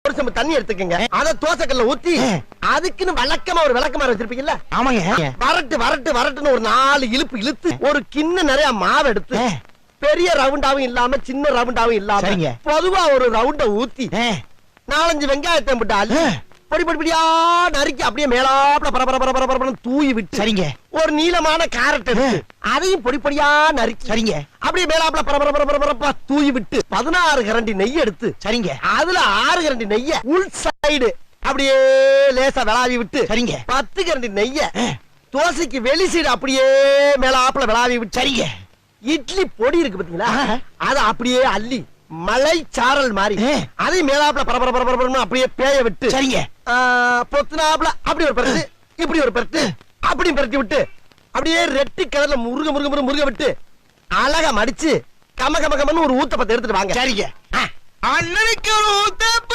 ஒரு சம்பு தண்ணி எடுத்துக்கங்க. அத தோசைக்கல்ல ஊத்தி அதுக்குன்னு வழக்கமா ஒரு விளக்கமாறு வச்சிருப்பீங்கல்ல? ஆமாங்க. வரட்டு வரட்டு வரட்டுன்னு ஒரு 4 இழுப்பு இழுத்து ஒரு கிண்ண நிறைய மாவு எடுத்து பெரிய ரவுண்டாவும் இல்லாம சின்ன ரவுண்டாவும் இல்லாம பொதுவா ஒரு ரவுண்ட ஊத்தி 4-5 வெங்காயத்தை போட்டு அள்ளி பொடி பொடி பொடியா நறுக்கி அப்படியே மேலாப்ல பரபர தூவி விட்டு சரிங்க. ஒரு நீளமான கேரட் எடுத்து அதையும் பொடி பொடியா நறுக்கி சரிங்க. அப்படியே மேலாப்ல பரபர தூவி விட்டு 16 கரண்டி நெய் எடுத்து சரிங்க. அதுல 6 கரண்டி நெய்ய உள் சைடு அப்படியே லேசா விளாவி விட்டு சரிங்க. 10 கரண்டி நெய்ய தோசைக்கு வெளி சைடு அப்படியே மேலாப்ல விளாவி விட்டு சரிங்க. இட்லி பொடி இருக்கு பாத்தீங்களா, அத அப்படியே அள்ளி மலை சாரல் மாதிரி அதை மேலாப்ல பரபர அப்படியே பேய விட்டு சரிங்க. பொத்துனாப்ல அப்படி ஒரு பரட்டு இப்படி ஒரு பரட்டு அப்படி பரட்டி விட்டு அப்படியே ரெட்டி கலர்ல முருக விட்டு அழகா மடிச்சு கம கம கமன்னு ஒரு ஊத்தப்பத்தை எடுத்துட்டு வாங்க சரிங்க. அண்ணனுக்கு ஒரு ஊத்தப்ப